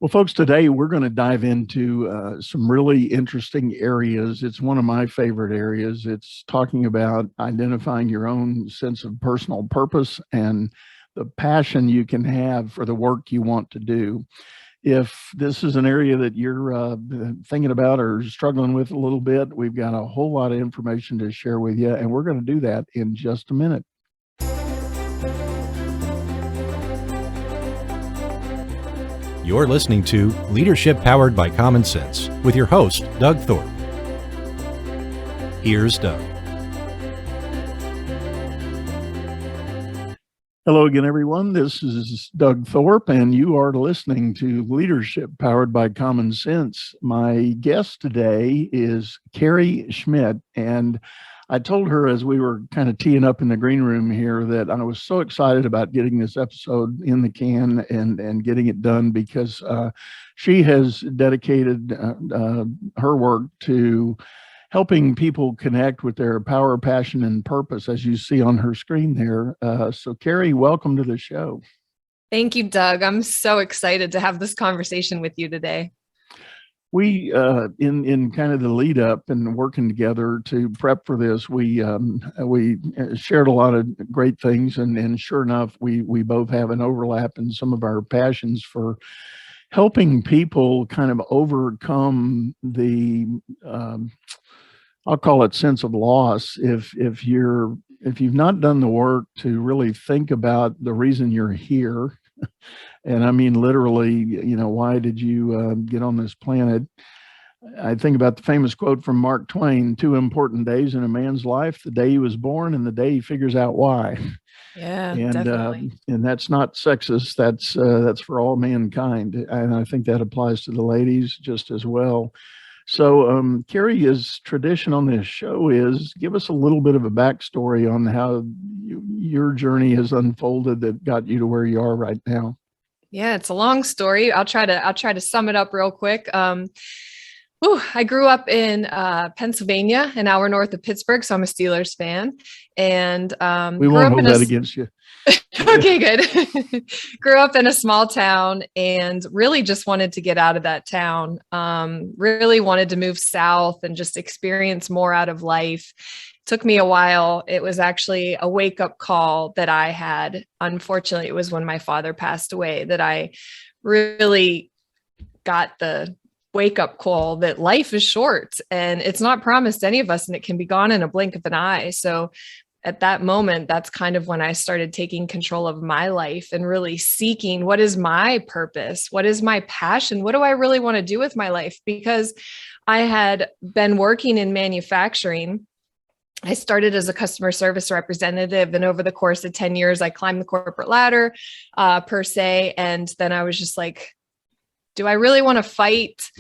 Well, folks, today we're going to dive into some really interesting areas. It's one of my favorite areas. It's talking about identifying your own sense of personal purpose and the passion you can have for the work you want to do. If this is an area that you're thinking about or struggling with a little bit, we've got a whole lot of information to share with you, and we're going to do that in just a minute. You're listening to Leadership Powered by Common Sense with your host, Doug Thorpe. Here's Doug. Hello again, everyone. This is Doug Thorpe, and you are listening to Leadership Powered by Common Sense. My guest today is Carrie Schmidt, and I told her as we were kind of teeing up in the green room here that I was so excited about getting this episode in the can and getting it done because she has dedicated her work to helping people connect with their power, passion, and purpose, as you see on her screen there. So, Carrie, welcome to the show. Thank you, Doug. I'm so excited to have this conversation with you today. We, in kind of the lead up and working together to prep for this, we shared a lot of great things, and sure enough, we both have an overlap in some of our passions for helping people kind of overcome the I'll call it sense of loss. If you've not done the work to really think about the reason you're here. And I mean, literally, why did you get on this planet? I think about the famous quote from Mark Twain: two important days in a man's life, the day he was born and the day he figures out why. Yeah, definitely. And that's not sexist. That's for all mankind. And I think that applies to the ladies just as well. So, Carrie's tradition on this show is give us a little bit of a backstory on how your journey has unfolded that got you to where you are right now. Yeah, it's a long story. I'll try to sum it up real quick. I grew up in Pennsylvania, an hour north of Pittsburgh, so I'm a Steelers fan. And we won't hold that against you. Okay, good. Grew up in a small town and really just wanted to get out of that town. Really wanted to move south and just experience more out of life. Took me a while. It was actually a wake-up call that I had. Unfortunately, it was when my father passed away that I really got the wake-up call that life is short and it's not promised to any of us, and it can be gone in a blink of an eye. So at that moment, that's kind of when I started taking control of my life and really seeking, what is my purpose? What is my passion? What do I really want to do with my life? Because I had been working in manufacturing. I started as a customer service representative, and over the course of 10 years, I climbed the corporate ladder per se. And then I was just like, do I really want to fight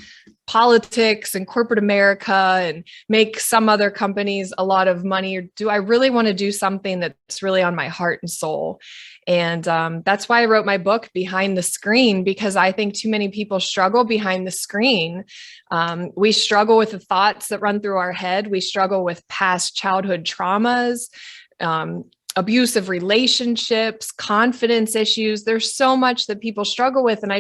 politics and corporate America and make some other companies a lot of money? Or do I really want to do something that's really on my heart and soul? And that's why I wrote my book, Behind the Screen, because I think too many people struggle behind the screen. We struggle with the thoughts that run through our head. We struggle with past childhood traumas, abusive relationships, confidence issues. There's so much that people struggle with. And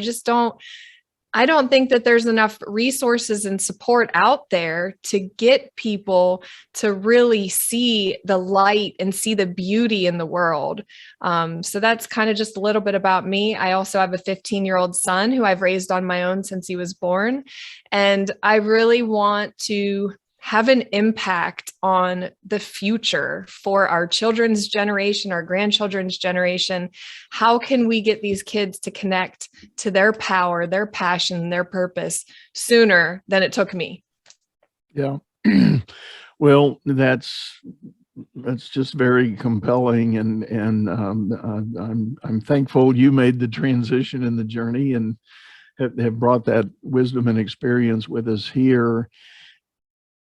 I don't think that there's enough resources and support out there to get people to really see the light and see the beauty in the world. So that's kind of just a little bit about me. I also have a 15-year-old son who I've raised on my own since he was born. And I really want to have an impact on the future for our children's generation, our grandchildren's generation. How can we get these kids to connect to their power, their passion, their purpose sooner than it took me? Yeah. Well, that's just very compelling, and I'm thankful you made the transition in the journey and have brought that wisdom and experience with us here.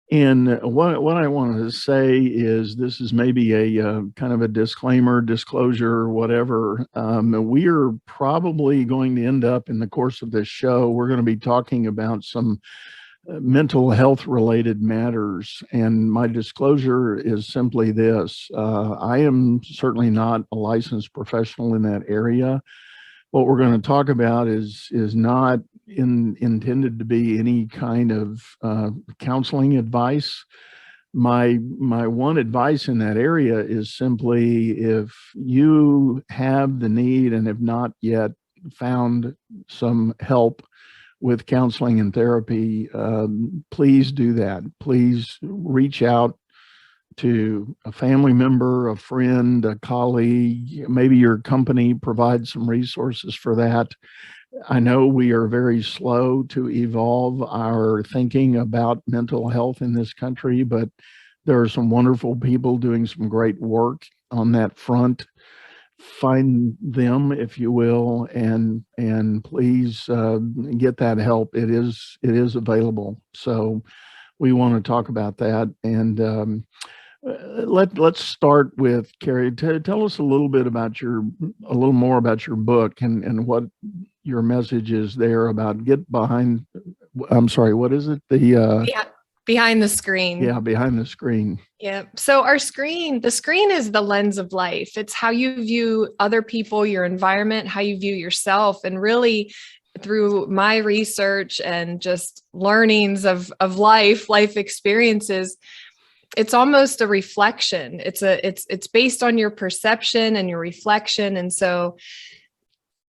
And what I wanted to say is this is maybe a kind of a disclaimer, disclosure, whatever. We are probably going to end up in the course of this show, we're going to be talking about some mental health related matters. And my disclosure is simply this. I am certainly not a licensed professional in that area. What we're going to talk about is not intended to be any kind of counseling advice. My one advice in that area is simply, if you have the need and have not yet found some help with counseling and therapy, please do that. Please reach out to a family member, a friend, a colleague. Maybe your company provides some resources for that. I know we are very slow to evolve our thinking about mental health in this country, but there are some wonderful people doing some great work on that front. Find them, if you will, and please get that help. It is available. So we want to talk about that. And let's start with Carrie. Tell us a little more about your book and what your message is there about get behind. I'm sorry, what is it? Behind the screen. Yeah, behind the screen. Yeah. So the screen is the lens of life. It's how you view other people, your environment, how you view yourself. And really, through my research and just learnings of life experiences, it's almost a reflection. It's based on your perception and your reflection. And so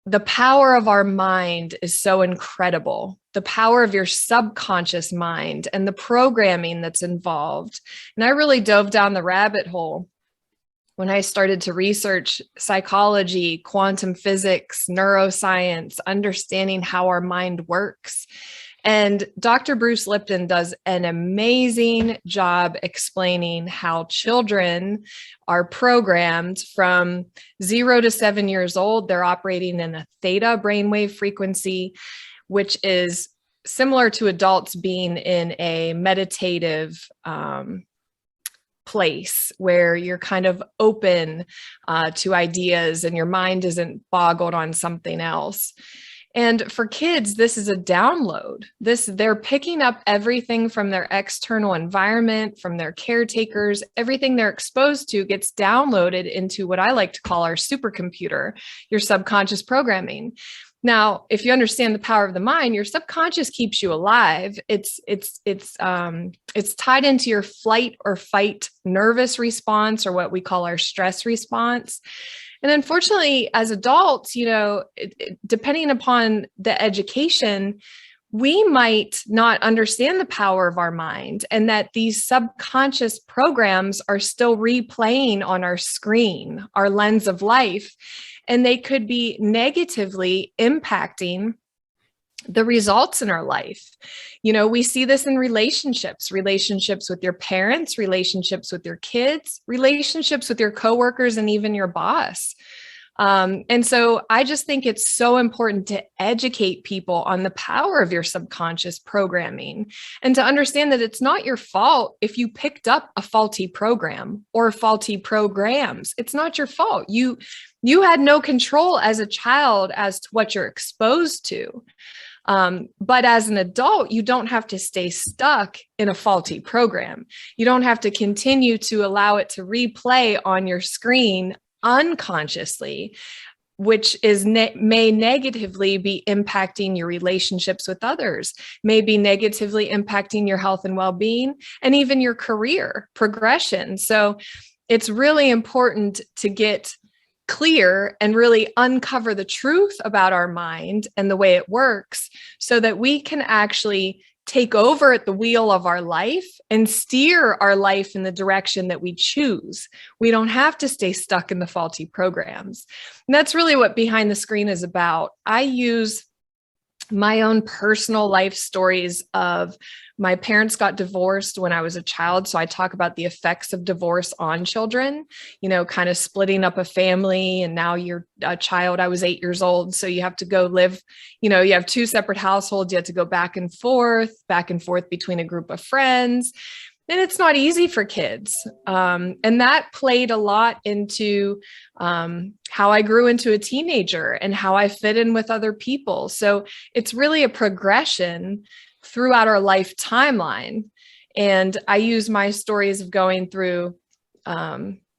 the power of our mind is so incredible. The power of your subconscious mind and the programming that's involved. And I really dove down the rabbit hole when I started to research psychology, quantum physics, neuroscience, understanding how our mind works. And Dr. Bruce Lipton does an amazing job explaining how children are programmed from 0 to 7 years old. They're operating in a theta brainwave frequency, which is similar to adults being in a meditative place where you're kind of open to ideas and your mind isn't boggled on something else. And for kids, this is a download. They're picking up everything from their external environment, from their caretakers. Everything they're exposed to gets downloaded into what I like to call our supercomputer, your subconscious programming. Now, if you understand the power of the mind, your subconscious keeps you alive. It's tied into your flight or fight nervous response, or what we call our stress response. And unfortunately, as adults, depending upon the education, we might not understand the power of our mind, and that these subconscious programs are still replaying on our screen, our lens of life, and they could be negatively impacting the results in our life. We see this in relationships with your parents, relationships with your kids, relationships with your coworkers, and even your boss. And so I just think it's so important to educate people on the power of your subconscious programming, and to understand that it's not your fault if you picked up a faulty program or faulty programs. It's not your fault. You had no control as a child as to what you're exposed to. But as an adult, you don't have to stay stuck in a faulty program. You don't have to continue to allow it to replay on your screen unconsciously, which may negatively be impacting your relationships with others, may be negatively impacting your health and well-being, and even your career progression. So it's really important to get clear and really uncover the truth about our mind and the way it works, so that we can actually take over at the wheel of our life and steer our life in the direction that we choose. We don't have to stay stuck in the faulty programs. And that's really what Behind the Screen is about. I use my own personal life stories of my parents got divorced when I was a child. So I talk about the effects of divorce on children, kind of splitting up a family. And now you're a child. I was 8 years old. So you have to go live, you have two separate households. You have to go back and forth between a group of friends. And it's not easy for kids. And that played a lot into how I grew into a teenager and how I fit in with other people. So it's really a progression throughout our life timeline. And I use my stories of going through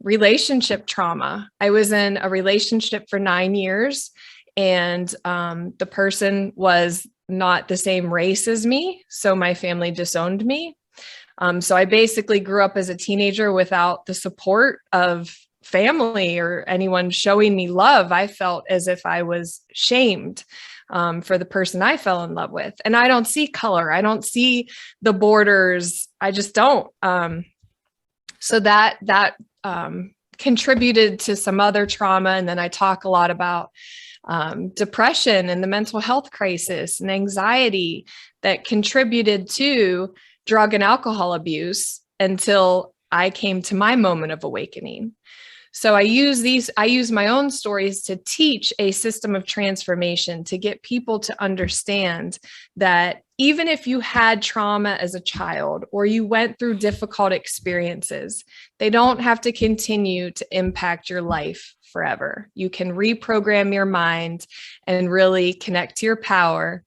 relationship trauma. I was in a relationship for 9 years, and the person was not the same race as me. So my family disowned me. So I basically grew up as a teenager without the support of family or anyone showing me love. I felt as if I was shamed for the person I fell in love with. And I don't see color. I don't see the borders. I just don't. So that contributed to some other trauma. And then I talk a lot about depression and the mental health crisis and anxiety that contributed to drug and alcohol abuse until I came to my moment of awakening. So I use my own stories to teach a system of transformation, to get people to understand that even if you had trauma as a child or you went through difficult experiences, they don't have to continue to impact your life forever. You can reprogram your mind and really connect to your power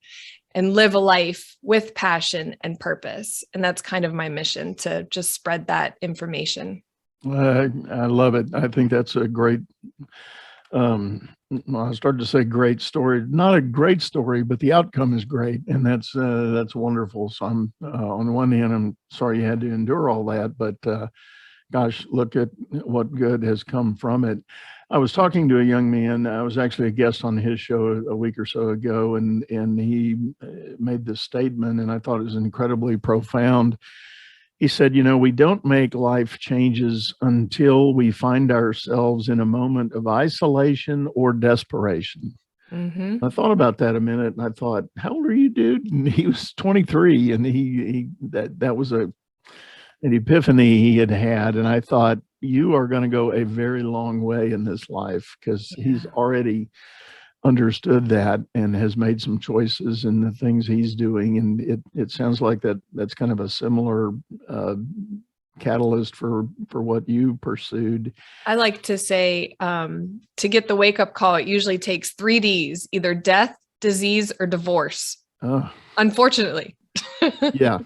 and live a life with passion and purpose. And that's kind of my mission, to just spread that information. I love it. I think that's a great, I started to say great story, not a great story, but the outcome is great. And that's wonderful. So I'm, on the one hand, I'm sorry you had to endure all that, but gosh, look at what good has come from it. I was talking to a young man. I was actually a guest on his show a week or so ago, and he made this statement, and I thought it was incredibly profound. He said, we don't make life changes until we find ourselves in a moment of isolation or desperation. Mm-hmm. I thought about that a minute, and I thought, how old are you, dude? And he was 23, and that was an epiphany he had. And I thought, you are going to go a very long way in this life, because he's already understood that and has made some choices in the things he's doing. And it sounds like that's kind of a similar catalyst for what you pursued. I like to say, to get the wake up call, it usually takes 3 Ds, either death, disease, or divorce. Unfortunately. Yeah.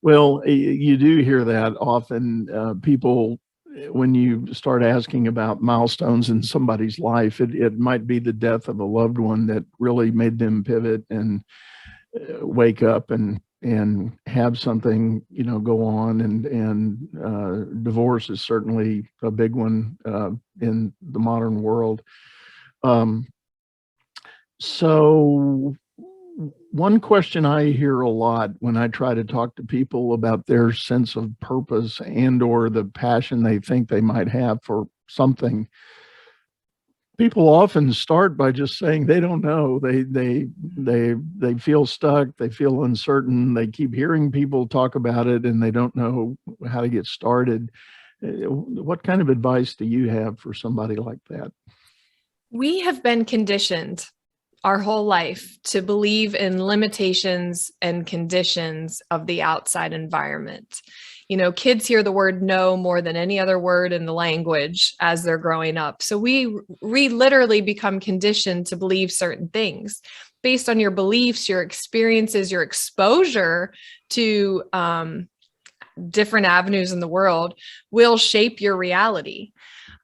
Well, you do hear that often. People, when you start asking about milestones in somebody's life, it might be the death of a loved one that really made them pivot and wake up and have something, go on. And divorce is certainly a big one in the modern world. So one question I hear a lot when I try to talk to people about their sense of purpose and or the passion they think they might have for something, people often start by just saying they don't know. They feel stuck, they feel uncertain, they keep hearing people talk about it, and they don't know how to get started. What kind of advice do you have for somebody like that? We have been conditioned our whole life to believe in limitations and conditions of the outside environment. Kids hear the word no more than any other word in the language as they're growing up. So we literally become conditioned to believe certain things based on your beliefs, your experiences, your exposure to different avenues in the world will shape your reality.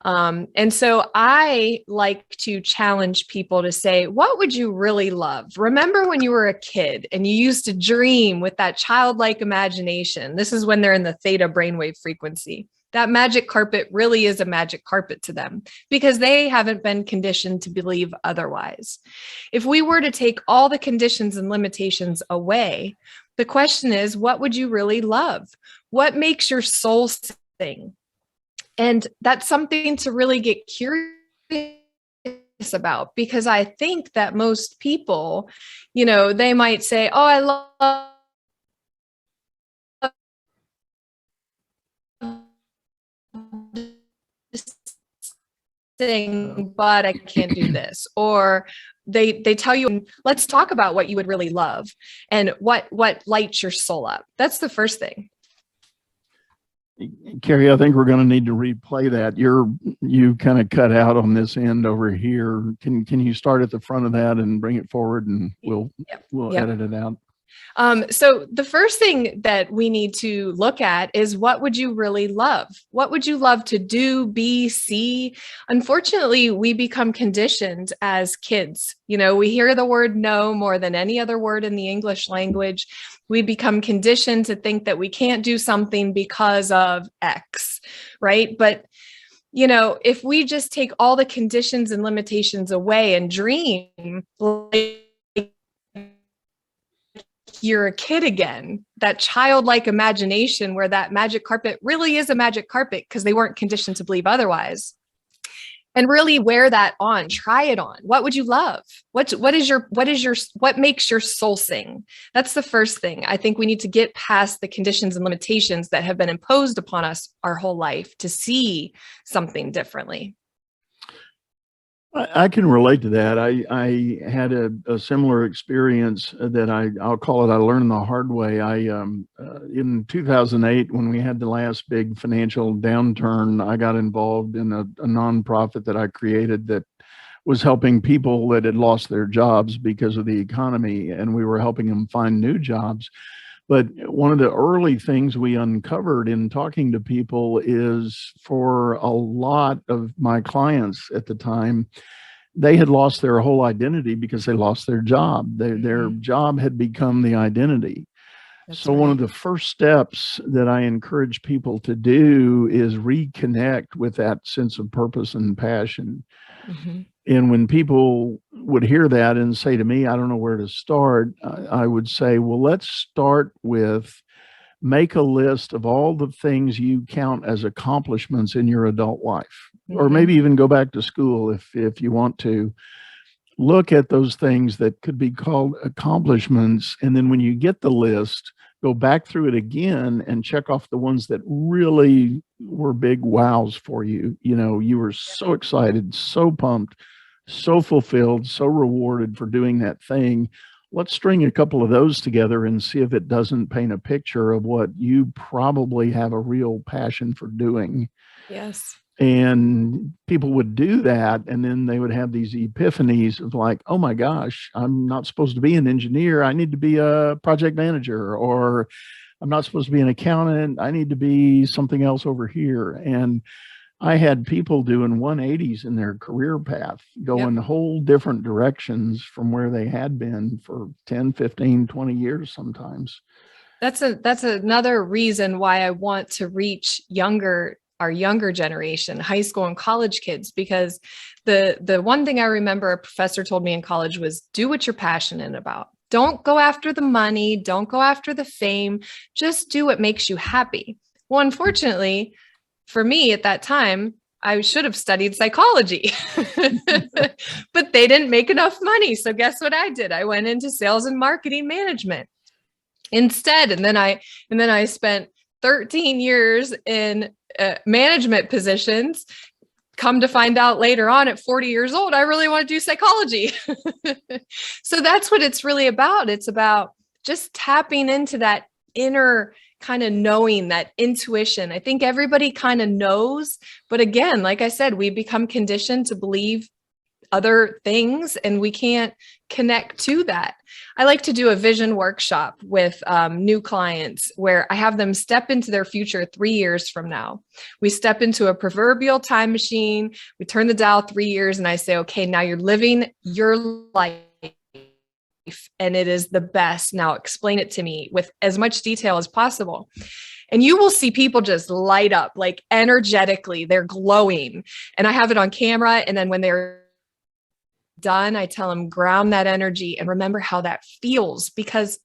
And so I like to challenge people to say, what would you really love? Remember when you were a kid and you used to dream with that childlike imagination? This is when they're in the theta brainwave frequency. That magic carpet really is a magic carpet to them because they haven't been conditioned to believe otherwise. If we were to take all the conditions and limitations away, the question is, what would you really love? What makes your soul sing? And that's something to really get curious about, because I think that most people, they might say, oh, I love this thing, but I can't do this. Or they tell you, let's talk about what you would really love and what lights your soul up. That's the first thing. Carrie, I think we're going to need to replay that. You kind of cut out on this end over here. Can you start at the front of that and bring it forward, and we'll edit it out? So the first thing that we need to look at is, what would you really love? What would you love to do, be, see? Unfortunately, we become conditioned as kids. We hear the word no more than any other word in the English language. We become conditioned to think that we can't do something because of X, right? But if we just take all the conditions and limitations away and dream like you're a kid again, that childlike imagination where that magic carpet really is a magic carpet because they weren't conditioned to believe otherwise. And really wear that on, try it on. What would you love? What makes your soul sing? That's the first thing. I think we need to get past the conditions and limitations that have been imposed upon us our whole life to see something differently. I can relate to that. I had a similar experience that I'll call it, I learned the hard way. In 2008, when we had the last big financial downturn, I got involved in a nonprofit that I created that was helping people that had lost their jobs because of the economy, and we were helping them find new jobs. But one of the early things we uncovered in talking to people is, for a lot of my clients at the time, they had lost their whole identity because they lost their job. Their job had become the identity. So one of the first steps that I encourage people to do is reconnect with that sense of purpose and passion. Mm-hmm. And when people would hear that and say to me, I don't know where to start, I would say, well, let's start with, make a list of all the things you count as accomplishments in your adult life, or maybe even go back to school if you want to. Look at those things that could be called accomplishments. And then when you get the list, go back through it again and check off the ones that really were big wows for you. You were so excited, so pumped, so fulfilled, so rewarded for doing that thing. Let's string a couple of those together and see if it doesn't paint a picture of what you probably have a real passion for doing. Yes. And people would do that, and then they would have these epiphanies of like, oh my gosh, I'm not supposed to be an engineer. I need to be a project manager. Or I'm not supposed to be an accountant. I need to be something else over here. And I had people doing 180s in their career path, going whole different directions from where they had been for 10, 15, 20 years sometimes. That's another reason why I want to reach our younger generation, high school and college kids, because the one thing I remember a professor told me in college was, do what you're passionate about. Don't go after the money. Don't go after the fame. Just do what makes you happy. Well, unfortunately, for me at that time, I should have studied psychology, but they didn't make enough money. So guess what I did? I went into sales and marketing management instead. And then I spent 13 years in management positions. Come to find out later on at 40 years old, I really want to do psychology. So that's what it's really about. It's about just tapping into that inner kind of knowing, that intuition. I think everybody kind of knows, but again, like I said, we become conditioned to believe other things and we can't connect to that. I like to do a vision workshop with new clients where I have them step into their future 3 years from now. We step into a proverbial time machine, we turn the dial 3 years, and I say, okay, now you're living your life and it is the best. Now explain it to me with as much detail as possible. And you will see people just light up, like energetically, they're glowing. And I have it on camera. And then when they're done, I tell them, ground that energy and remember how that feels, because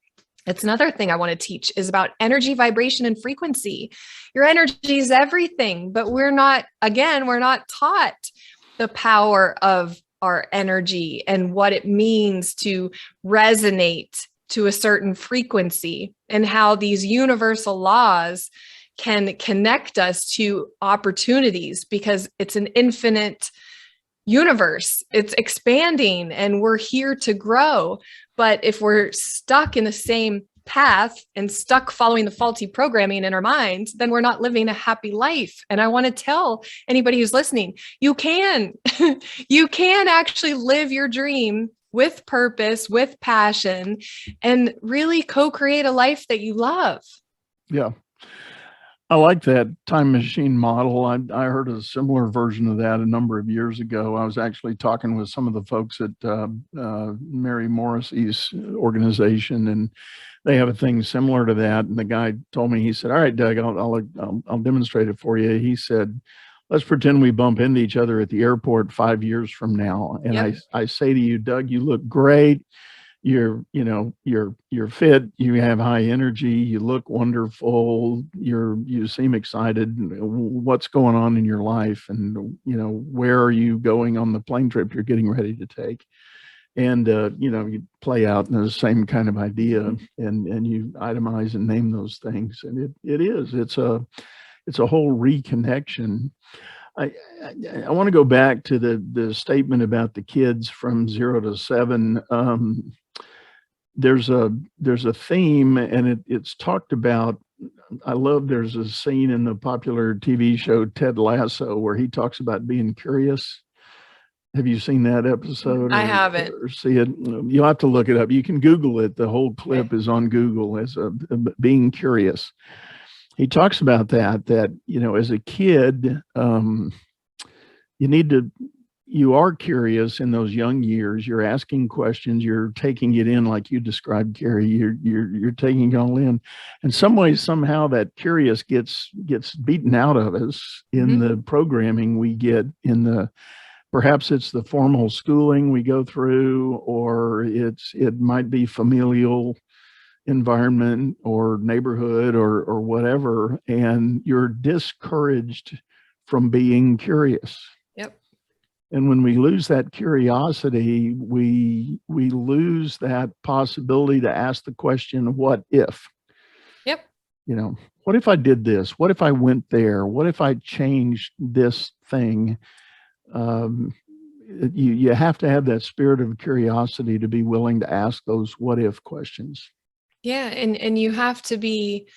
it's another thing I want to teach is about energy, vibration, and frequency. Your energy is everything, but we're not taught the power of our energy and what it means to resonate to a certain frequency and how these universal laws can connect us to opportunities, because it's an infinite universe. It's expanding and we're here to grow. But if we're stuck in the same path and stuck following the faulty programming in our minds, then we're not living a happy life. And I want to tell anybody who's listening, you can actually live your dream with purpose, with passion, and really co-create a life that you love. Yeah. I like that time machine model. I heard a similar version of that a number of years ago. I was actually talking with some of the folks at Mary Morrissey's organization, and they have a thing similar to that. And the guy told me, he said, "All right, Doug, I'll demonstrate it for you." He said, "Let's pretend we bump into each other at the airport 5 years from now, and Yep. I say to you, Doug, you look great. You're fit, you have high energy, you look wonderful, you seem excited. What's going on in your life? And, where are you going on the plane trip you're getting ready to take?" And, you play out in the same kind of idea, and you itemize and name those things. And it's a whole reconnection. I want to go back to the statement about the kids from 0 to 7. There's a theme, and it's talked about. I love, there's a scene in the popular TV show Ted Lasso where he talks about being curious. Have you seen that episode? I haven't. Or see it? You'll have to look it up. You can Google it. The whole clip is on Google as being curious. He talks about that as a kid, you are curious in those young years. You're asking questions. You're taking it in, like you described, Carrie. You're taking it all in. In some ways, somehow that curious gets beaten out of us in the programming we get perhaps it's the formal schooling we go through, or it might be familial environment or neighborhood or whatever, and you're discouraged from being curious. Yep. And when we lose that curiosity, we lose that possibility to ask the question, what if? Yep. What if I did this? What if I went there? What if I changed this thing? You have to have that spirit of curiosity to be willing to ask those what if questions. Yeah. And you have to be,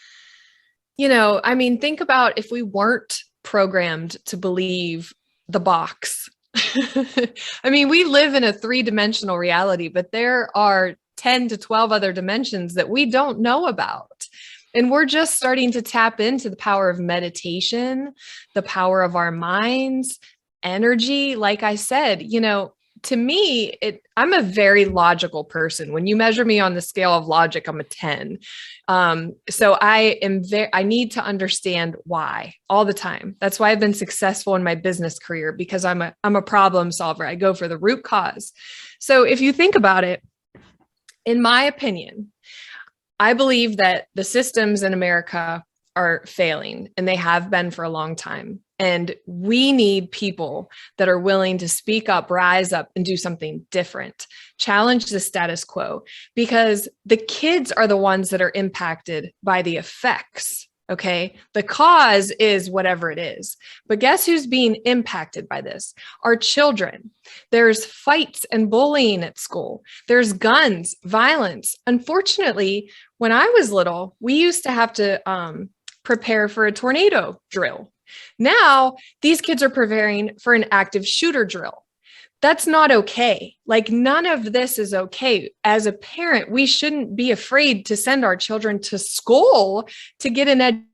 think about if we weren't programmed to believe the box. We live in a 3-dimensional reality, but there are 10 to 12 other dimensions that we don't know about. And we're just starting to tap into the power of meditation, the power of our minds, energy. Like I said, to me, I'm a very logical person. When you measure me on the scale of logic, I'm a 10. So I need to understand why all the time. That's why I've been successful in my business career, because I'm a problem solver. I go for the root cause. So if you think about it, in my opinion, I believe that the systems in America are failing, and they have been for a long time. And we need people that are willing to speak up, rise up, and do something different, challenge the status quo, because the kids are the ones that are impacted by the effects. Okay. The cause is whatever it is, but guess who's being impacted by this? Our children. There's fights and bullying at school. There's guns, violence. Unfortunately, when I was little, we used to have to prepare for a tornado drill. Now, these kids are preparing for an active shooter drill. That's not okay. Like, none of this is okay. As a parent, we shouldn't be afraid to send our children to school to get an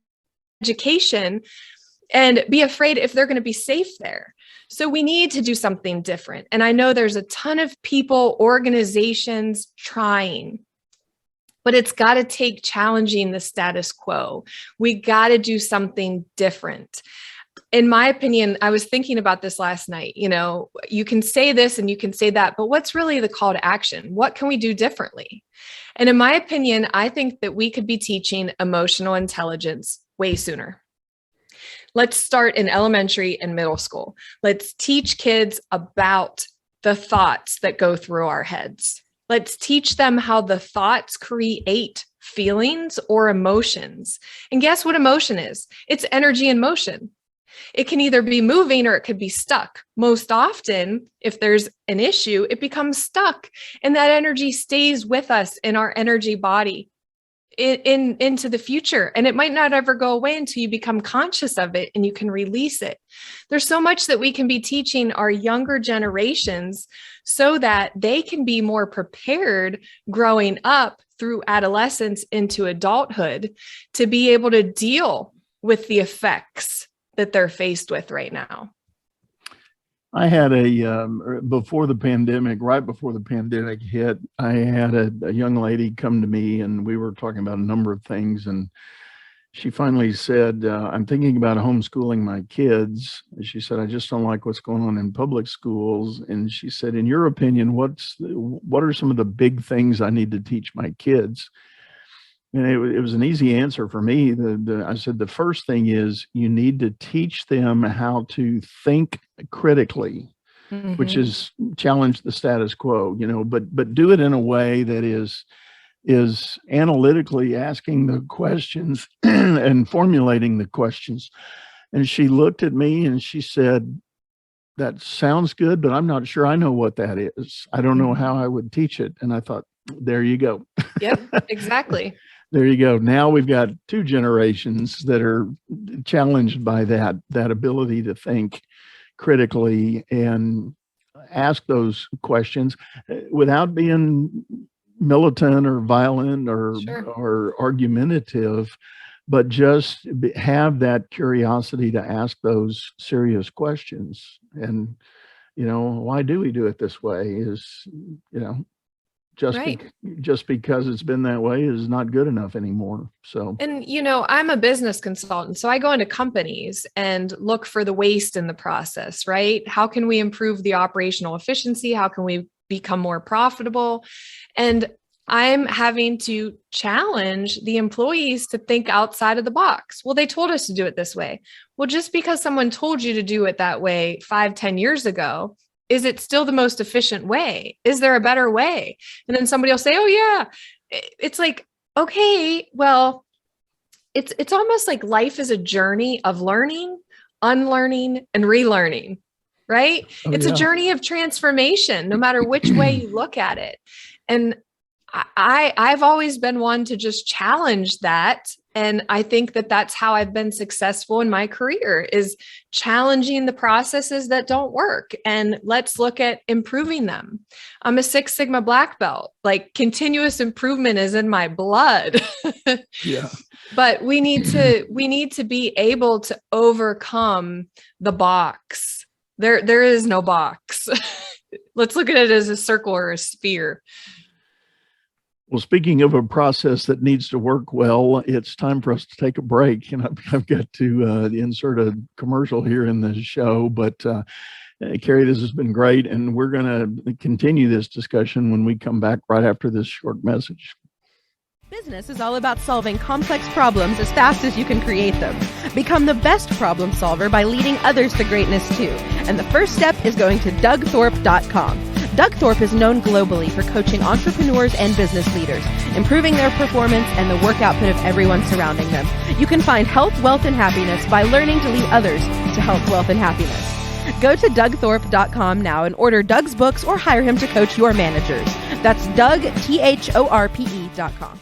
education and be afraid if they're going to be safe there. So we need to do something different. And I know there's a ton of people, organizations trying, but it's got to take challenging the status quo. We got to do something different. In my opinion, I was thinking about this last night. You can say this and you can say that, but what's really the call to action? What can we do differently? And in my opinion, I think that we could be teaching emotional intelligence way sooner. Let's start in elementary and middle school. Let's teach kids about the thoughts that go through our heads. Let's teach them how the thoughts create feelings or emotions. And guess what emotion is? It's energy in motion. It can either be moving or it could be stuck. Most often, if there's an issue, it becomes stuck, and that energy stays with us in our energy body. into the future. And it might not ever go away until you become conscious of it and you can release it. There's so much that we can be teaching our younger generations so that they can be more prepared growing up through adolescence into adulthood to be able to deal with the effects that they're faced with right now. I had before the pandemic, right before the pandemic hit, I had a young lady come to me and we were talking about a number of things. And she finally said, I'm thinking about homeschooling my kids. She said, I just don't like what's going on in public schools. And she said, in your opinion, what are some of the big things I need to teach my kids? And it was an easy answer for me. I said, the first thing is you need to teach them how to think critically, which is challenge the status quo, but do it in a way that is analytically asking the questions and formulating the questions. And she looked at me and she said, that sounds good, but I'm not sure I know what that is. I don't know how I would teach it. And I thought, there you go. Yep, exactly. There you go. Now we've got two generations that are challenged by that ability to think critically and ask those questions without being militant or violent or argumentative, but just have that curiosity to ask those serious questions. And, why do we do it this way just because it's been that way is not good enough anymore. So, and I'm a business consultant, so I go into companies and look for the waste in the process, right? How can we improve the operational efficiency? How can we become more profitable? And I'm having to challenge the employees to think outside of the box. Well, they told us to do it this way. Well, just because someone told you to do it that way 5-10 years ago, is it still the most efficient way? Is there a better way? And then somebody will say, oh yeah. It's like, okay, well, it's almost like life is a journey of learning, unlearning, and relearning, right? It's a journey of transformation, no matter which way you look at it. And I've always been one to just challenge that. And I think that that's how I've been successful in my career, is challenging the processes that don't work. And let's look at improving them. I'm a 6 Sigma black belt, like continuous improvement is in my blood. Yeah. But we need to be able to overcome the box. There is no box. Let's look at it as a circle or a sphere. Well, speaking of a process that needs to work well, it's time for us to take a break. And I've got to insert a commercial here in the show. But Carrie, this has been great. And we're going to continue this discussion when we come back right after this short message. Business is all about solving complex problems as fast as you can create them. Become the best problem solver by leading others to greatness too. And the first step is going to DougThorpe.com. Doug Thorpe is known globally for coaching entrepreneurs and business leaders, improving their performance and the work output of everyone surrounding them. You can find health, wealth, and happiness by learning to lead others to health, wealth, and happiness. Go to DougThorpe.com now and order Doug's books or hire him to coach your managers. That's DougThorpe.com.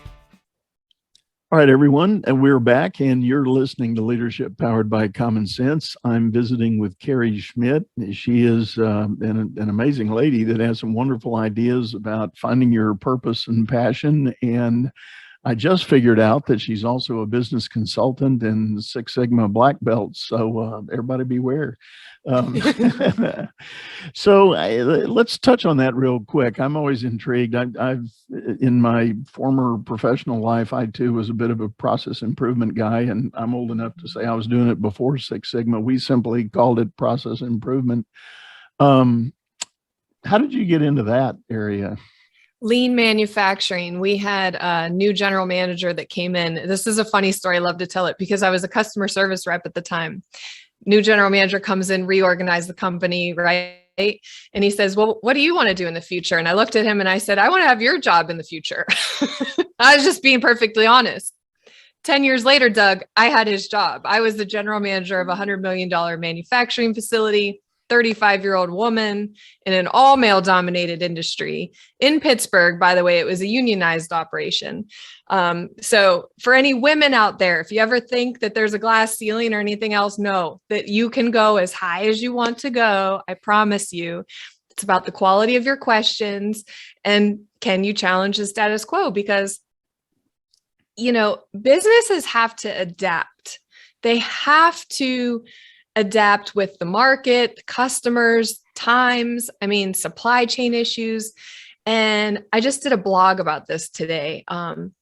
All right, everyone, and we're back, and you're listening to Leadership Powered by Common Sense. I'm visiting with Carrie Schmidt. She is an amazing lady that has some wonderful ideas about finding your purpose and passion. And I just figured out that she's also a business consultant and 6 Sigma black belt. So everybody beware. So let's touch on that real quick. I'm always intrigued. I've in my former professional life, I too was a bit of a process improvement guy, and I'm old enough to say I was doing it before 6 Sigma. We simply called it process improvement. How did you get into that area? Lean manufacturing. We had a new general manager that came in. This is a funny story. I love to tell it because I was a customer service rep at the time. New general manager comes in, reorganize the company, right? And he says, well, what do you want to do in the future? And I looked at him and I said, I want to have your job in the future. I was just being perfectly honest. 10 years later, Doug, I had his job. I was the general manager of a $100 million manufacturing facility, 35-year-old woman in an all male dominated industry in Pittsburgh. By the way, it was a unionized operation. So for any women out there, if you ever think that there's a glass ceiling or anything else, know that you can go as high as you want to go. I promise you. It's about the quality of your questions and can you challenge the status quo? Because, businesses have to adapt. They have to adapt with the market, the customers, times, supply chain issues. And I just did a blog about this today. Some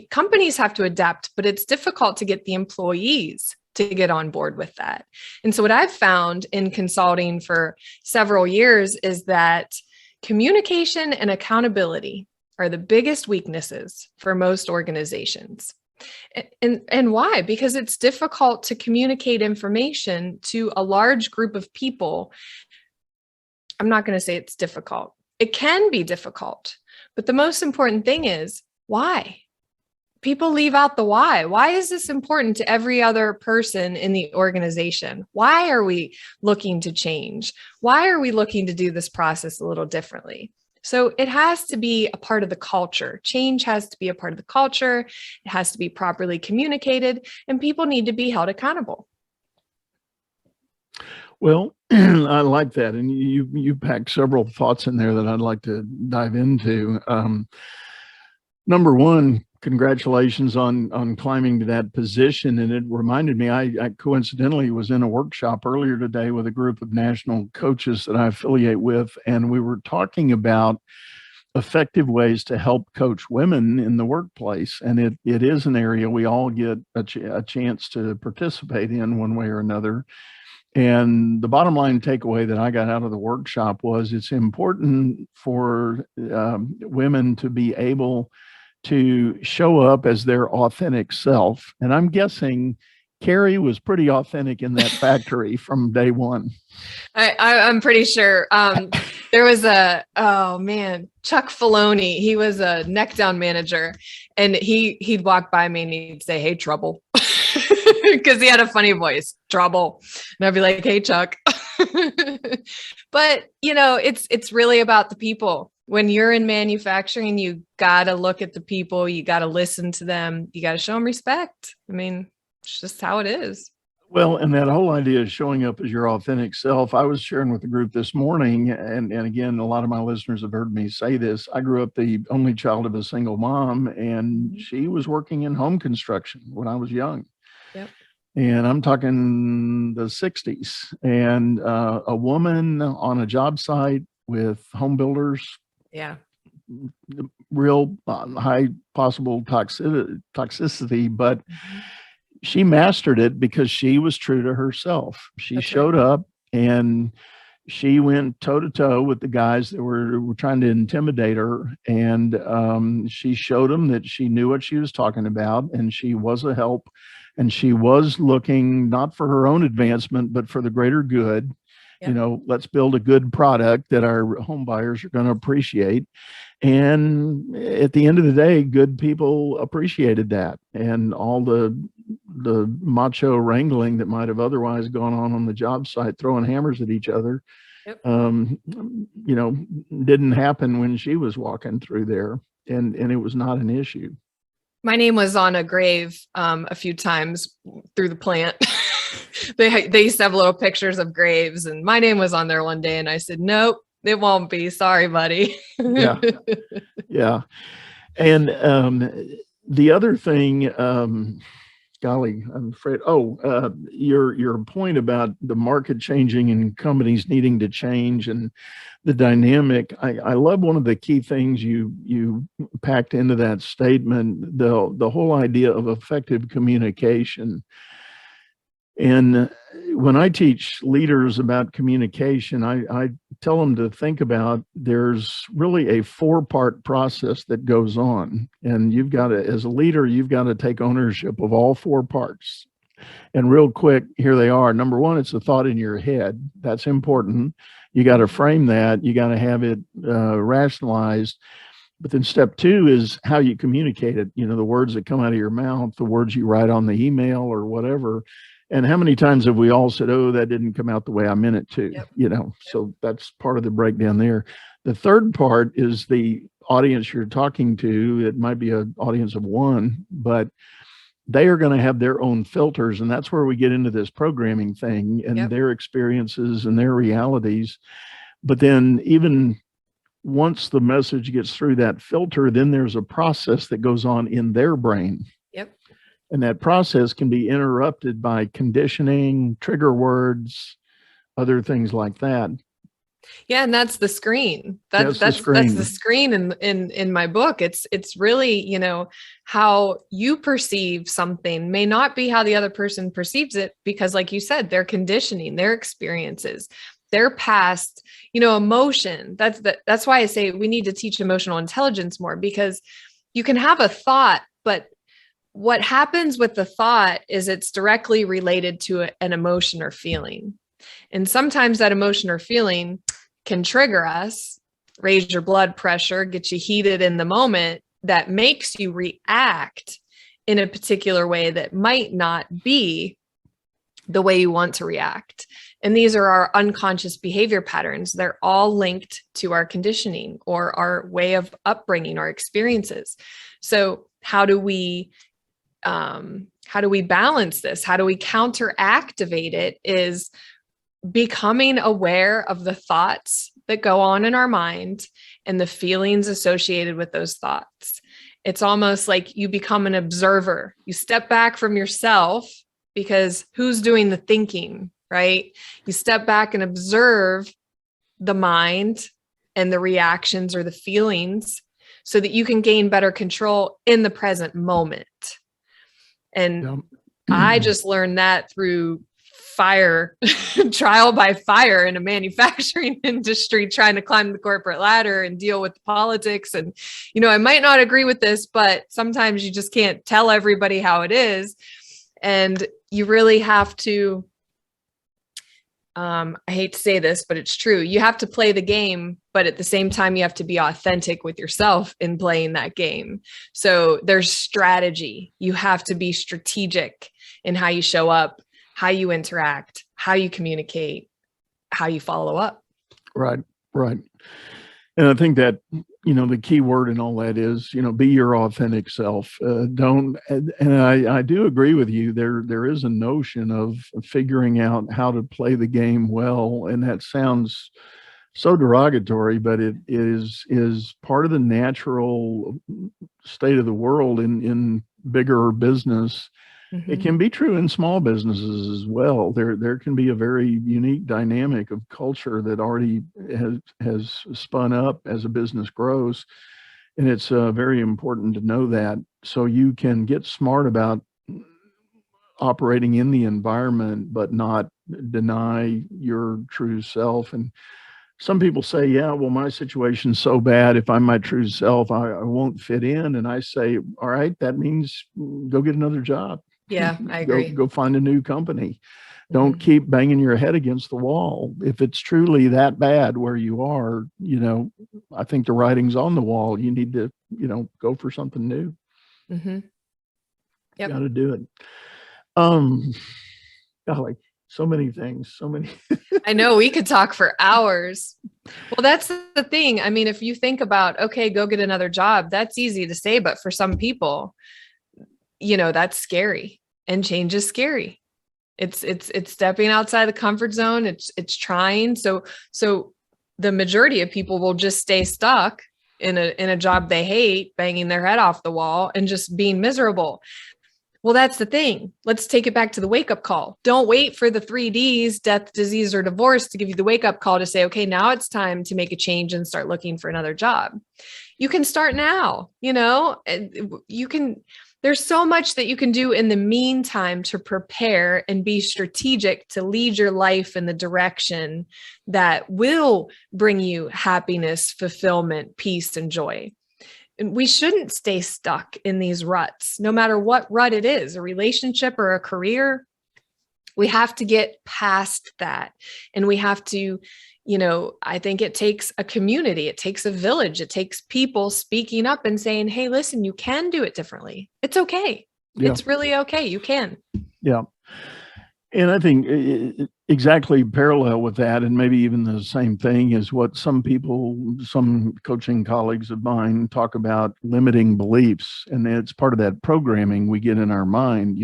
companies have to adapt, but it's difficult to get the employees to get on board with that. And so what I've found in consulting for several years is that communication and accountability are the biggest weaknesses for most organizations. And why? Because it's difficult to communicate information to a large group of people. I'm not going to say it's difficult. It can be difficult, but the most important thing is why? People leave out the why. Why is this important to every other person in the organization? Why are we looking to change? Why are we looking to do this process a little differently? So it has to be a part of the culture. Change has to be a part of the culture. It has to be properly communicated, and people need to be held accountable. Well, I like that. And you packed several thoughts in there that I'd like to dive into. Number one, congratulations on climbing to that position. And it reminded me, I coincidentally was in a workshop earlier today with a group of national coaches that I affiliate with, and we were talking about effective ways to help coach women in the workplace. And it is an area we all get a chance to participate in one way or another. And the bottom line takeaway that I got out of the workshop was it's important for women to be able to show up as their authentic self. And I'm guessing Carrie was pretty authentic in that factory from day one. I'm pretty sure. There was Chuck Filoni. He was a neck down manager, and he'd walk by me and he'd say, "Hey, trouble," because he had a funny voice, trouble. And I'd be like, "Hey, Chuck." But it's really about the people. When you're in manufacturing, you got to look at the people, you got to listen to them, you got to show them respect. It's just how it is. Well, and that whole idea of showing up as your authentic self, I was sharing with the group this morning, and again, a lot of my listeners have heard me say this. I grew up the only child of a single mom, and she was working in home construction when I was young. Yep. And I'm talking the 60s, and a woman on a job site with home builders. Yeah. Real high possible toxicity, but she mastered it because she was true to herself. She showed up and she went toe to toe with the guys that were trying to intimidate her. And she showed them that she knew what she was talking about, and she was a help, and she was looking not for her own advancement, but for the greater good. Yep. Let's build a good product that our home buyers are going to appreciate. And at the end of the day, good people appreciated that. And all the macho wrangling that might have otherwise gone on the job site, throwing hammers at each other, yep. Didn't happen when she was walking through there. And it was not an issue. My name was on a grave a few times through the plant. They used to have little pictures of graves, and my name was on there one day, and I said, "Nope, it won't be. Sorry, buddy." Yeah. Yeah. And the other thing, golly, I'm afraid. Your point about the market changing and companies needing to change and the dynamic. I love one of the key things you packed into that statement, the whole idea of effective communication. And when I teach leaders about communication, I tell them to think about there's really a 4-part process that goes on. And you've got to, as a leader, you've got to take ownership of all 4 parts. And real quick, here they are. Number 1, it's a thought in your head. That's important. You got to frame that. You got to have it rationalized. But then step 2 is how you communicate it. The words that come out of your mouth, the words you write on the email or whatever. And how many times have we all said, oh, that didn't come out the way I meant it to, Yep. So that's part of the breakdown there. The third part is the audience you're talking to. It might be an audience of one, but they are going to have their own filters. And that's where we get into this programming thing and their experiences and their realities. But then even once the message gets through that filter, then there's a process that goes on in their brain. Yep. And that process can be interrupted by conditioning, trigger words, other things like that. Yeah, and that's the screen. That's the screen. the screen in my book. It's really, how you perceive something may not be how the other person perceives it, because like you said, their conditioning, their experiences, their past, emotion. That's why I say we need to teach emotional intelligence more, because you can have a thought, but what happens with the thought is it's directly related to an emotion or feeling. And sometimes that emotion or feeling can trigger us, raise your blood pressure, get you heated in the moment, that makes you react in a particular way that might not be the way you want to react. And these are our unconscious behavior patterns. They're all linked to our conditioning or our way of upbringing, our experiences. So how do we balance this? How do we counter-activate it? Is becoming aware of the thoughts that go on in our mind and the feelings associated with those thoughts. It's almost like you become an observer. You step back from yourself, because who's doing the thinking, right? You step back and observe the mind and the reactions or the feelings so that you can gain better control in the present moment. And I just learned that through trial by fire in a manufacturing industry, trying to climb the corporate ladder and deal with the politics. And, I might not agree with this, but sometimes you just can't tell everybody how it is. And you really have to, I hate to say this, but it's true. You have to play the game, but at the same time, you have to be authentic with yourself in playing that game. So there's strategy. You have to be strategic in how you show up, how you interact, how you communicate, how you follow up. Right. And I think that, the key word in all that is, be your authentic self. And I do agree with you. There is a notion of figuring out how to play the game well. And that sounds so derogatory, but it is part of the natural state of the world in bigger business. It can be true in small businesses as well. There can be a very unique dynamic of culture that already has spun up as a business grows. And it's very important to know that, so you can get smart about operating in the environment, but not deny your true self. And some people say, yeah, well, my situation's so bad. If I'm my true self, I won't fit in. And I say, all right, that means go get another job. Yeah, I agree. Go find a new company. Don't keep banging your head against the wall. If it's truly that bad where you are, I think the writing's on the wall. You need to, go for something new. Yep. Got to do it. Golly, so many things, so many. I know we could talk for hours. Well, that's the thing. I mean, if you think about, okay, go get another job, that's easy to say, but for some people, that's scary, and change is scary. It's stepping outside the comfort zone. It's trying. So the majority of people will just stay stuck in a job they hate, banging their head off the wall and just being miserable. Well, that's the thing. Let's take it back to the wake-up call. Don't wait for the 3Ds, death, disease, or divorce, to give you the wake-up call to say, okay, now it's time to make a change and start looking for another job. You can start now, there's so much that you can do in the meantime to prepare and be strategic to lead your life in the direction that will bring you happiness, fulfillment, peace, and joy. And we shouldn't stay stuck in these ruts, no matter what rut it is, a relationship or a career. We have to get past that. And we have to, I think it takes a community, it takes a village, it takes people speaking up and saying, hey, listen, you can do it differently. It's okay. Yeah. It's really okay. You can. Yeah. And I think exactly parallel with that, and maybe even the same thing, is what some people, some coaching colleagues of mine talk about limiting beliefs. And it's part of that programming we get in our mind.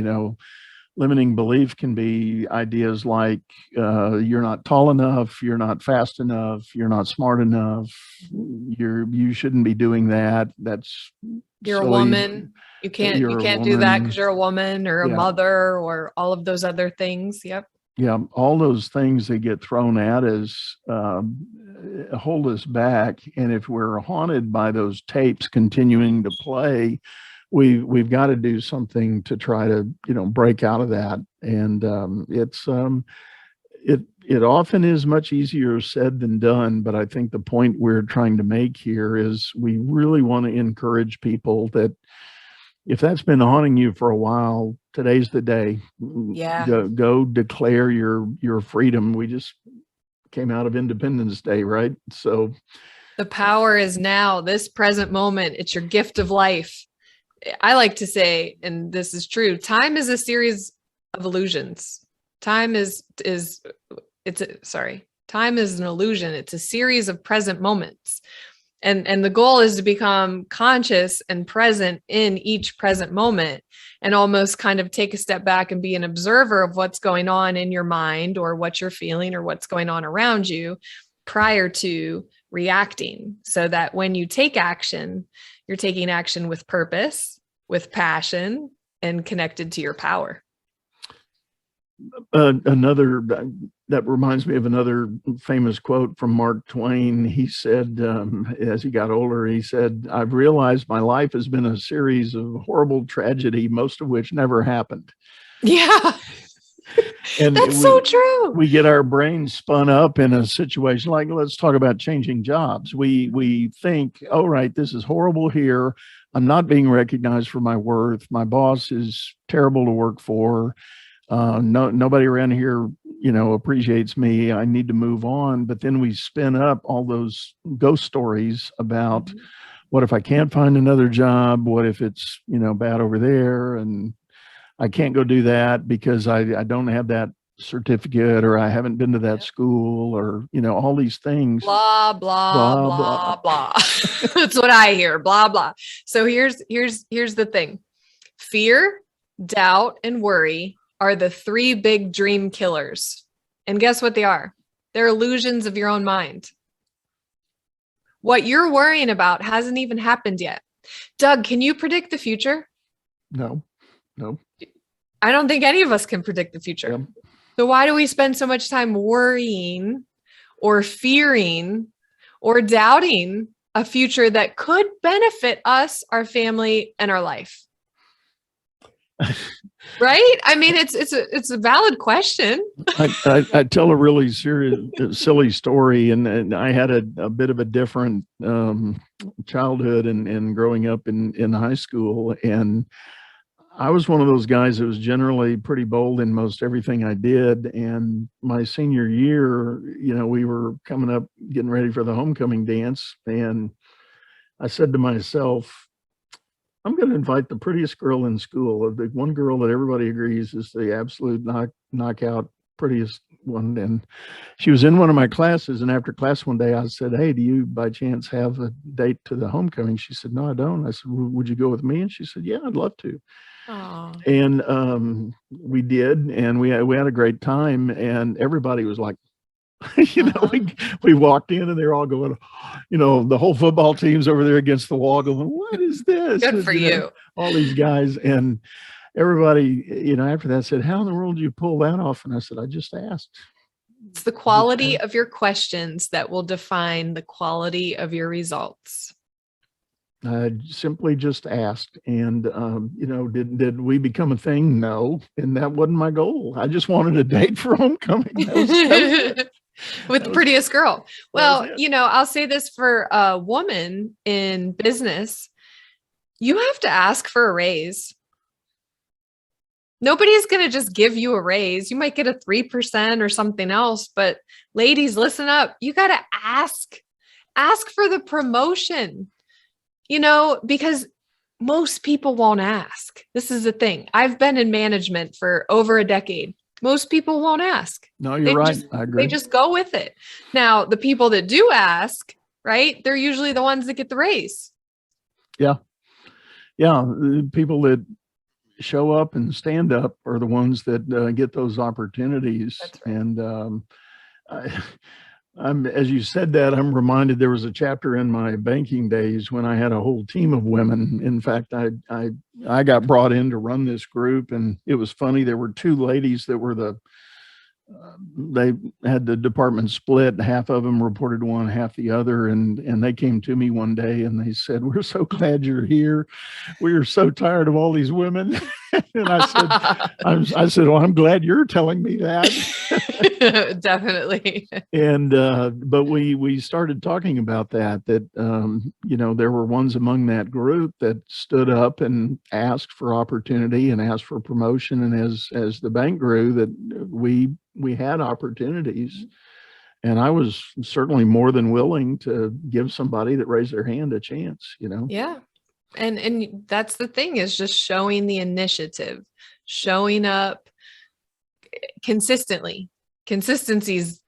Limiting belief can be ideas like you're not tall enough, you're not fast enough, you're not smart enough, you shouldn't be doing that. That's You're a silly. woman. You You're a can't do that woman. because you're a woman or a Yeah. mother or all of those other things. Yep. Yeah, all those things that get thrown at us hold us back, and if we're haunted by those tapes continuing to play, we've got to do something to try to break out of that. And it often is much easier said than done. But I think the point we're trying to make here is we really want to encourage people that if that's been haunting you for a while, today's the day. Yeah. Go declare your freedom. We just came out of Independence Day, right? So the power is now, this present moment. It's your gift of life. I like to say, and this is true, time is a series of illusions. Time is an illusion. It's a series of present moments. And the goal is to become conscious and present in each present moment and almost kind of take a step back and be an observer of what's going on in your mind or what you're feeling or what's going on around you prior to reacting, so that when you take action, you're taking action with purpose, with passion, and connected to your power. That reminds me of another famous quote from Mark Twain. He said, as he got older, he said, "I've realized my life has been a series of horrible tragedy, most of which never happened." Yeah. And that's so true. We get our brains spun up in a situation like, let's talk about changing jobs. We think, oh, right, this is horrible here. I'm not being recognized for my worth. My boss is terrible to work for. Nobody around here, appreciates me. I need to move on. But then we spin up all those ghost stories about what if I can't find another job? What if it's, bad over there? And I can't go do that because I don't have that certificate, or I haven't been to that school, or, all these things. Blah, blah, blah, blah. That's what I hear. Blah, blah. So here's the thing. Fear, doubt, and worry are the three big dream killers. And guess what they are? They're illusions of your own mind. What you're worrying about hasn't even happened yet. Doug, can you predict the future? No. I don't think any of us can predict the future. Yep. So why do we spend so much time worrying or fearing or doubting a future that could benefit us, our family, and our life? Right? I mean, it's a valid question. I tell a really silly story, and I had a bit of a different childhood and growing up in high school, and I was one of those guys that was generally pretty bold in most everything I did. And my senior year, we were coming up, getting ready for the homecoming dance, and I said to myself, I'm going to invite the prettiest girl in school, the one girl that everybody agrees is the absolute knockout prettiest one. And she was in one of my classes. And after class one day, I said, "Hey, do you by chance have a date to the homecoming?" She said, "No, I don't." I said, "Would you go with me?" And she said, "Yeah, I'd love to." Aww. And we did, and we had a great time, and everybody was like, we walked in and they're all going, the whole football team's over there against the wall going, "What is this?" Good for you. All these guys. And everybody, after that said, "How in the world did you pull that off?" And I said, "I just asked." It's the quality of your questions that will define the quality of your results. I simply just asked. And, did we become a thing? No. And that wasn't my goal. I just wanted a date for homecoming. That was it. With the prettiest girl. Well, I'll say this for a woman in business, you have to ask for a raise. Nobody's going to just give you a raise. You might get a 3% or something else, but ladies, listen up. You got to ask for the promotion, because most people won't ask. This is the thing. I've been in management for over a decade. Most people won't ask. No, you're right. I agree. They just go with it. Now, the people that do ask, right, they're usually the ones that get the raise. Yeah. Yeah. The people that show up and stand up are the ones that get those opportunities. That's right. And I'm, as you said that, I'm reminded there was a chapter in my banking days when I had a whole team of women. In fact, I got brought in to run this group, and it was funny. There were two ladies that were they had the department split. Half of them reported to one, half the other. And they came to me one day and they said, "We're so glad you're here. We are so tired of all these women." And I said, "Well, I'm glad you're telling me that." Definitely. And, but we started talking about that, you know, there were ones among that group that stood up and asked for opportunity and asked for promotion. And as the bank grew, that we had opportunities, and I was certainly more than willing to give somebody that raised their hand a chance, you know? Yeah. And that's the thing, is just showing the initiative, showing up consistently. Consistency's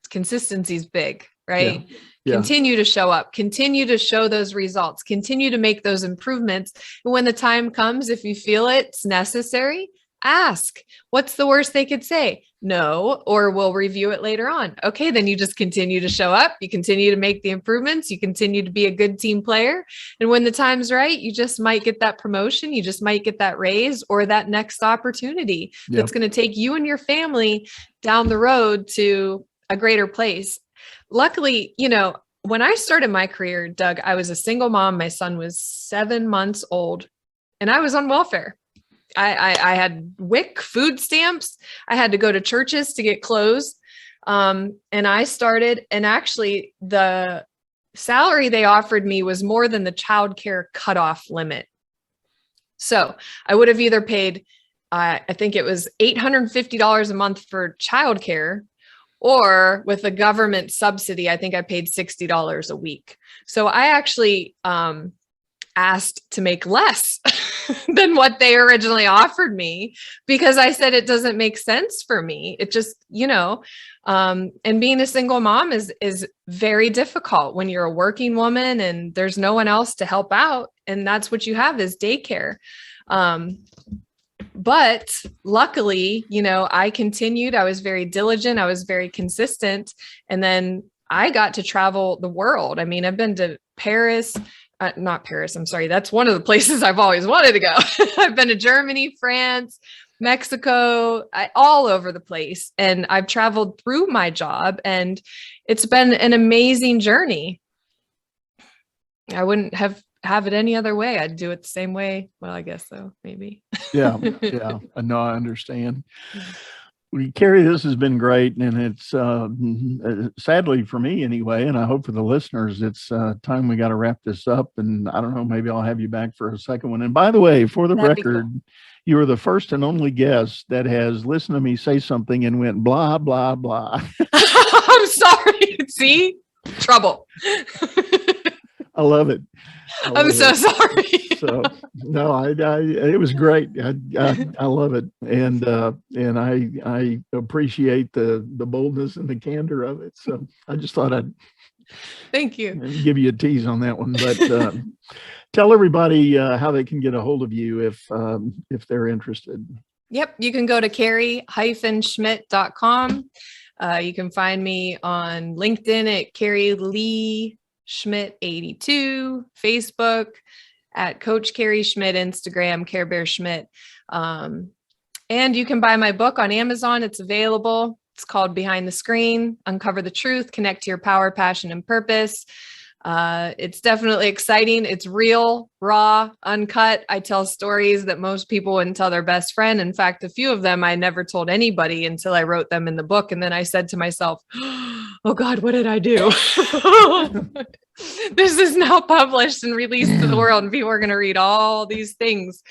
big, right? Yeah. Continue to show up, continue to show those results, continue to make those improvements. And when the time comes, if you feel it's necessary, ask. What's the worst they could say? No, or we'll review it later on. Okay, then you just continue to show up, you continue to make the improvements, you continue to be a good team player. And when the time's right, you just might get that promotion, you just might get that raise or that next opportunity that's going to take you and your family down the road to a greater place. Luckily, you know, when I started my career, Doug, I was a single mom. My son was 7 months old and I was on welfare. I had WIC food stamps. I had to go to churches to get clothes. And I started, and actually the salary they offered me was more than the childcare cutoff limit. So I would have either paid, I think it was $850 a month for childcare, or with a government subsidy, I think I paid $60 a week. So I actually asked to make less than what they originally offered me, because I said it doesn't make sense for me. It just, you know, and being a single mom is very difficult when you're a working woman and there's no one else to help out. And that's what you have is daycare. But luckily, you know, I continued, I was very diligent, I was very consistent. And then I got to travel the world. I mean, I've been to Paris, not Paris, I'm sorry. That's one of the places I've always wanted to go. I've been to Germany, France, Mexico, all over the place. And I've traveled through my job, and it's been an amazing journey. I wouldn't have it any other way. I'd do it the same way. Well, I guess so, maybe. Yeah. No, I understand. Carrie, this has been great, and it's sadly for me anyway, and I hope for the listeners, it's time we got to wrap this up. And I don't know, maybe I'll have you back for a second one. And by the way, for the record, you are the first and only guest that has listened to me say something and went blah blah blah. I'm sorry. See, trouble. I love it. I'm so sorry. So no, it was great. I love it, and I appreciate the boldness and the candor of it. So I just thought I'd thank you. Give you a tease on that one, but tell everybody how they can get a hold of you if they're interested. Yep, you can go to carrie-schmidt.com. You can find me on LinkedIn at Carrie Lee Schmidt 82, Facebook at Coach Carrie Schmidt, Instagram Care Bear Schmidt. And you can buy my book on Amazon. It's available. It's called Behind the Screen: Uncover the Truth, Connect to Your Power, Passion, and Purpose. It's definitely exciting. It's real, raw, uncut. I tell stories that most people wouldn't tell their best friend. In fact, a few of them I never told anybody until I wrote them in the book. And then I said to myself, oh God, what did I do? This is now published and released to the world, and people are going to read all these things.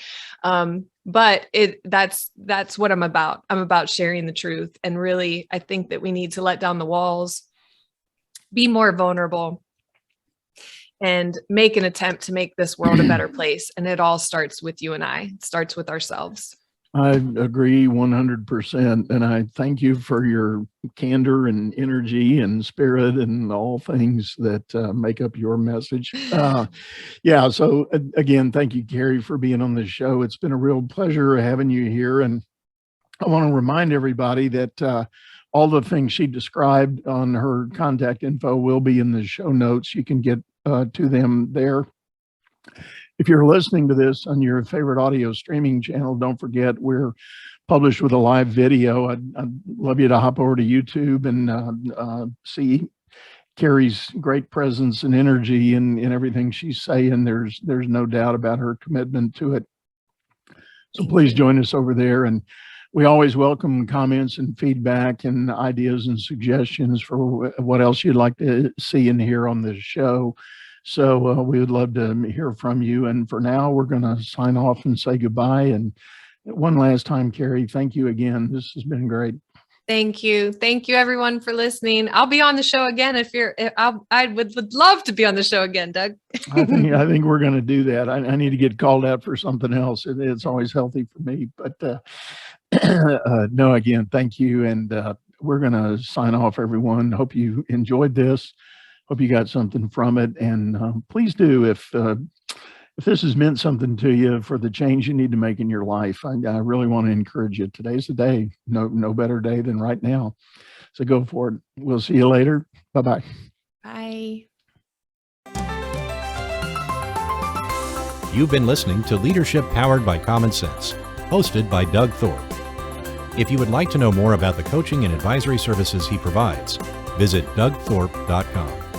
But that's what I'm about. I'm about sharing the truth. And really, I think that we need to let down the walls, be more vulnerable, and make an attempt to make this world a better place. And it all starts with you and I. It starts with ourselves. I agree 100%. And I thank you for your candor and energy and spirit and all things that make up your message. Yeah. So again, thank you, Carrie, for being on the show. It's been a real pleasure having you here. And I want to remind everybody that all the things she described on her contact info will be in the show notes. You can get to them there. If you're listening to this on your favorite audio streaming channel, don't forget we're published with a live video. I'd love you to hop over to YouTube and see Carrie's great presence and energy in everything she's saying. There's no doubt about her commitment to it. So please join us over there. And we always welcome comments and feedback and ideas and suggestions for what else you'd like to see and hear on this show. So we would love to hear from you. And for now, we're going to sign off and say goodbye. And one last time, Carrie, thank you again. This has been great. Thank you. Thank you, everyone, for listening. I'll be on the show again I would love to be on the show again, Doug. I think we're going to do that. I need to get called out for something else. It's always healthy for me. But no, again, thank you. And we're going to sign off, everyone. Hope you enjoyed this. Hope you got something from it. And please do, if this has meant something to you for the change you need to make in your life, I really want to encourage you. Today's the day. No better day than right now. So go for it. We'll see you later. Bye-bye. Bye. You've been listening to Leadership Powered by Common Sense, hosted by Doug Thorpe. If you would like to know more about the coaching and advisory services he provides, visit dougthorpe.com.